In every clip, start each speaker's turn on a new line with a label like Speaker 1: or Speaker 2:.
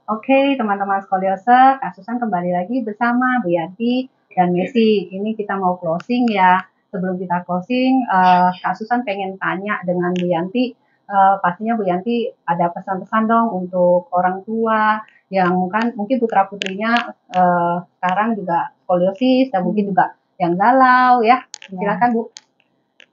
Speaker 1: Oke, teman-teman skoliose, Kak Susan kembali lagi bersama Bu Yanti dan Messi. Ini kita mau closing ya. Sebelum kita closing, Kak Susan pengen tanya dengan Bu Yanti, pastinya Bu Yanti ada pesan-pesan dong untuk orang tua yang kan mungkin putra-putrinya sekarang juga skoliosis dan mungkin juga yang galau ya. Silakan Bu.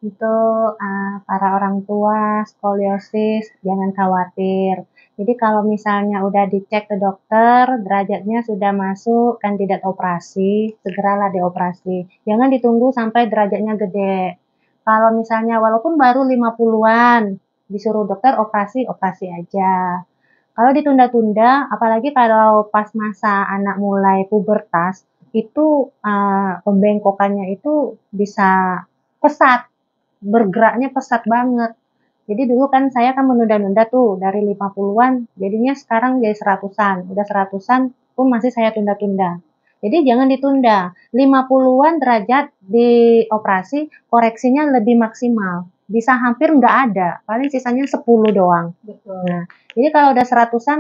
Speaker 2: Untuk para orang tua skoliosis, jangan khawatir. Jadi kalau misalnya udah dicek ke dokter, derajatnya sudah masuk kandidat operasi, segeralah dioperasi. Jangan ditunggu sampai derajatnya gede. Kalau misalnya walaupun baru 50-an, disuruh dokter operasi, operasi aja. Kalau ditunda-tunda, apalagi kalau pas masa anak mulai pubertas, itu pembengkokannya itu bisa pesat, bergeraknya pesat banget. Jadi dulu kan saya kan menunda-nunda tuh dari 50-an, jadinya sekarang jadi 100-an. Udah 100-an pun masih saya tunda-tunda. Jadi jangan ditunda. 50-an derajat di operasi, koreksinya lebih maksimal. Bisa hampir nggak ada, paling sisanya 10 doang.
Speaker 1: Betul.
Speaker 2: Nah, jadi kalau udah 100-an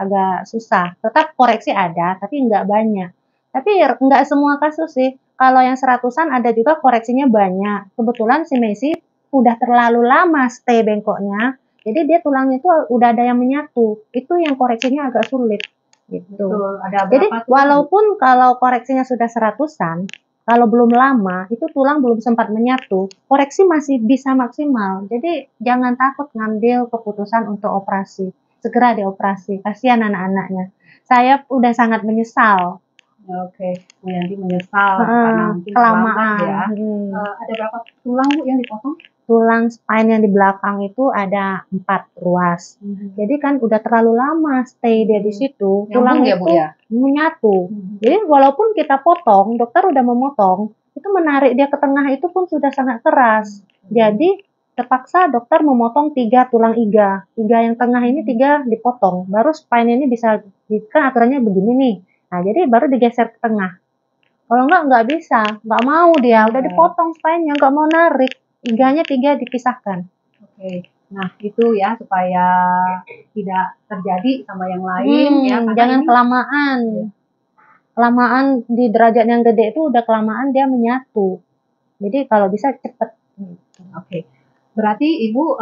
Speaker 2: agak susah. Tetap koreksi ada, tapi nggak banyak. Tapi nggak semua kasus sih. Kalau yang 100-an ada juga koreksinya banyak. Kebetulan si Messi udah terlalu lama stay bengkoknya, jadi dia tulangnya itu udah ada yang menyatu. Itu yang koreksinya agak sulit gitu.
Speaker 1: Betul. Ada
Speaker 2: Jadi
Speaker 1: berapa tulang?
Speaker 2: walaupun kalau koreksinya sudah 100-an, kalau belum lama itu tulang belum sempat menyatu, koreksi masih bisa maksimal. Jadi jangan takut ngambil keputusan untuk operasi. Segera dioperasi. Kasihan anak-anaknya. Saya udah sangat menyesal.
Speaker 1: Oke, Bu Yanti menyesal karena mungkin terlambat ya.
Speaker 2: Kelamaan.
Speaker 1: Ada berapa tulang Bu yang dipotong?
Speaker 2: Tulang spine yang di belakang itu ada 4 ruas. Jadi kan udah terlalu lama stay dia di situ, tulang
Speaker 1: ya, Bu,
Speaker 2: itu
Speaker 1: ya?
Speaker 2: menyatu. Jadi walaupun kita potong, dokter udah memotong, itu menarik dia ke tengah itu pun sudah sangat keras. Jadi terpaksa dokter memotong 3 tulang iga. 3 yang tengah ini 3 dipotong, baru spine ini bisa, kan aturannya begini nih. Nah, jadi baru digeser ke tengah. Kalau nggak bisa, nggak mau dia, udah dipotong spine-nya, nggak mau narik. Iganya 3 dipisahkan.
Speaker 1: Oke, nah itu ya supaya tidak terjadi sama yang lain ya.
Speaker 2: Jangan kelamaan. Kelamaan di derajat yang gede itu udah kelamaan dia menyatu. Jadi kalau bisa cepet.
Speaker 1: Oke. Berarti Ibu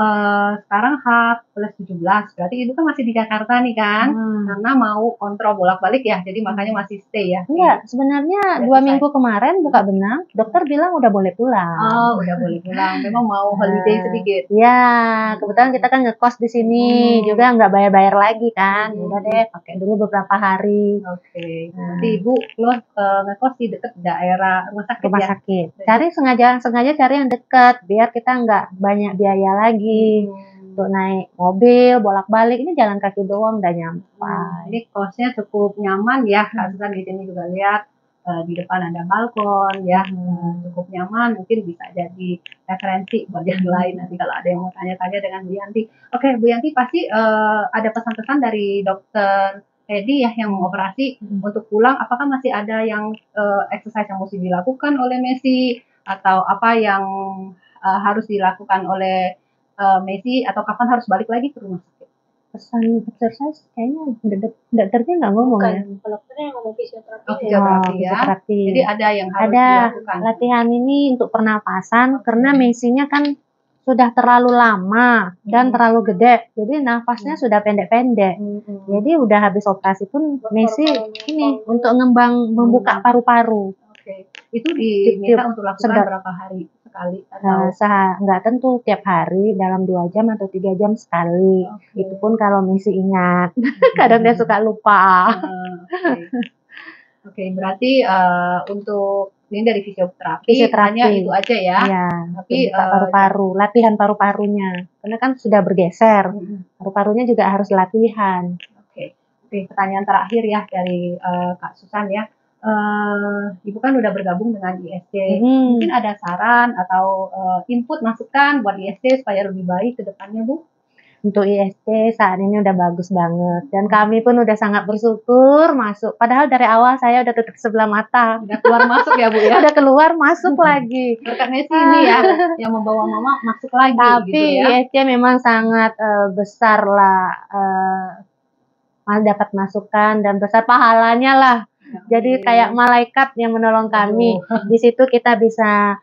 Speaker 1: sekarang H+17, berarti Ibu kan masih di Jakarta nih kan? Karena mau kontrol bolak-balik ya, jadi makanya masih stay ya?
Speaker 2: Enggak, sebenarnya 2 minggu kemarin buka benang, dokter bilang udah boleh pulang.
Speaker 1: Oh, udah boleh pulang. Memang mau holiday sedikit.
Speaker 2: Iya, kebetulan kita kan ngekos di sini, juga nggak bayar-bayar lagi kan. Udah deh, pakai dulu beberapa hari.
Speaker 1: Oke, berarti Ibu ngekos di dekat daerah rumah sakit
Speaker 2: Rumah
Speaker 1: ya?
Speaker 2: sakit. Cari sengaja cari yang dekat, biar kita nggak banyak biaya lagi. Untuk naik mobil, bolak-balik, ini jalan kaki doang udah nyampe.
Speaker 1: Ini kosnya cukup nyaman ya, Kak Susan di sini juga lihat di depan ada balkon ya, cukup nyaman, mungkin bisa jadi referensi buat yang lain nanti kalau ada yang mau tanya-tanya dengan Bu Yanti. Oke, Bu Yanti pasti ada pesan-pesan dari dokter Edi ya yang mengoperasi untuk pulang. Apakah masih ada yang exercise yang mesti dilakukan oleh Messi atau apa yang harus dilakukan oleh Messi atau kapan harus balik lagi ke rumah sakit?
Speaker 2: Pesan exercise kayaknya dokternya nggak ngomong ya.
Speaker 1: Dokternya yang ngomong fisioterapi. Oh, fisioterapi ya.
Speaker 2: Fisioterapi.
Speaker 1: Jadi ada yang harus
Speaker 2: Ada
Speaker 1: dilakukan.
Speaker 2: latihan ini untuk pernapasan karena Messi-nya kan sudah terlalu lama dan terlalu gede. Jadi nafasnya sudah pendek-pendek. Jadi udah habis operasi pun Messi ini untuk membuka paru-paru.
Speaker 1: Oke. Itu diminta untuk lakukan berapa hari sekali atau
Speaker 2: nggak tentu tiap hari, dalam 2 jam atau 3 jam sekali. Itu pun kalau Messi ingat. Kadang dia suka lupa.
Speaker 1: Oke, berarti untuk ini dari fisioterapi hanya itu aja ya.
Speaker 2: Iya, tapi paru-paru, latihan paru-parunya. Karena kan sudah bergeser. Paru-parunya juga harus latihan.
Speaker 1: Oke, pertanyaan terakhir ya dari Kak Susan ya. Ibu kan udah bergabung dengan ISC. Mungkin ada saran atau input masukan buat ISC supaya lebih baik ke depannya, Bu?
Speaker 2: Untuk ISC saat ini udah bagus banget dan kami pun udah sangat bersyukur masuk. Padahal dari awal saya udah tutup sebelah mata.
Speaker 1: Udah keluar masuk ya Bu ya?
Speaker 2: Udah keluar masuk lagi.
Speaker 1: Berkat Messi ini ya yang membawa Mama masuk lagi.
Speaker 2: Tapi
Speaker 1: gitu ya.
Speaker 2: ISC memang sangat besar lah dapat masukan dan besar pahalanya lah. Jadi kayak malaikat yang menolong kami. Di situ kita bisa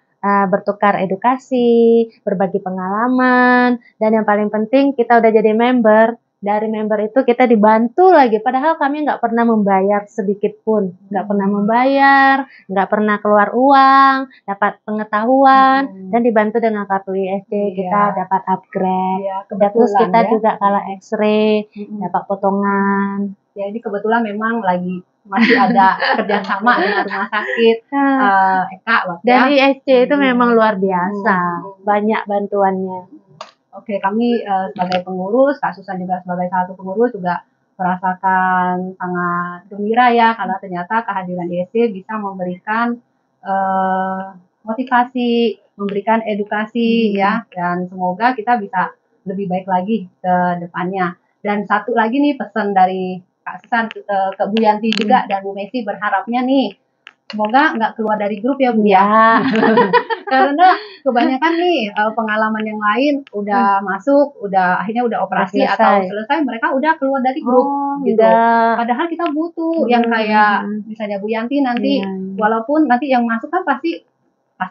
Speaker 2: bertukar edukasi, berbagi pengalaman, dan yang paling penting kita udah jadi member. Dari member itu kita dibantu lagi, padahal kami nggak pernah membayar sedikit pun, nggak pernah membayar, nggak pernah keluar uang, dapat pengetahuan, dan dibantu dengan kartu ISD kita dapat upgrade. Terus kita juga kalau X-ray dapat potongan.
Speaker 1: Ya, ini kebetulan memang lagi masih ada kerjasama dengan rumah sakit Eka,
Speaker 2: dan ISC itu memang luar biasa, banyak bantuannya.
Speaker 1: Oke, kami sebagai pengurus, Kak Susan juga sebagai satu pengurus juga merasakan sangat gembira ya, karena ternyata kehadiran ISC bisa memberikan motivasi, memberikan edukasi ya, dan semoga kita bisa lebih baik lagi ke depannya. Dan satu lagi nih pesan dari Kak Susan ke Bu Yanti juga dan Bu Messi, berharapnya nih semoga nggak keluar dari grup ya Bu ya. Karena kebanyakan nih pengalaman yang lain udah masuk, akhirnya udah operasi atau selesai, mereka udah keluar dari grup gitu. Padahal kita butuh yang kayak misalnya Bu Yanti nanti, walaupun nanti yang masuk kan pasti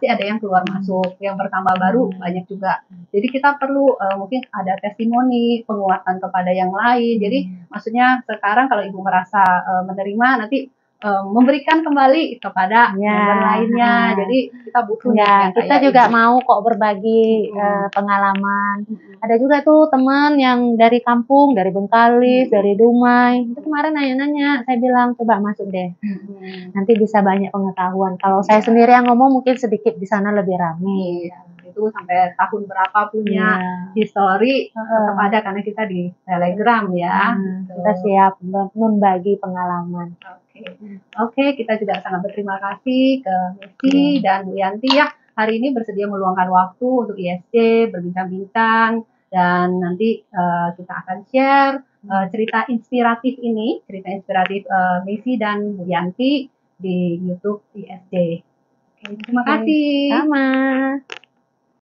Speaker 1: ada yang keluar masuk, yang bertambah baru banyak juga. Jadi kita perlu mungkin ada testimoni, penguatan kepada yang lain. Jadi maksudnya sekarang kalau Ibu merasa menerima, nanti memberikan kembali kepada yang lainnya. Jadi kita butuh
Speaker 2: kita juga Ibu mau kok berbagi pengalaman. Ada juga tuh teman yang dari kampung, dari Bengkalis, dari Dumai. Itu kemarin nanya-nanya, saya bilang coba masuk deh. Nanti bisa banyak pengetahuan. Kalau saya sendiri yang ngomong mungkin sedikit di sana lebih ramai.
Speaker 1: Itu sampai tahun berapa punya history tetap ada karena kita di Telegram ya.
Speaker 2: Kita siap membagi pengalaman.
Speaker 1: Oke, kita juga sangat berterima kasih ke Messi dan Bu Yanti ya, hari ini bersedia meluangkan waktu untuk ISC, berbincang-bincang, dan nanti kita akan share cerita inspiratif ini, Messi dan Bu Yanti di YouTube ISC. Oke, terima kasih.
Speaker 2: Sama.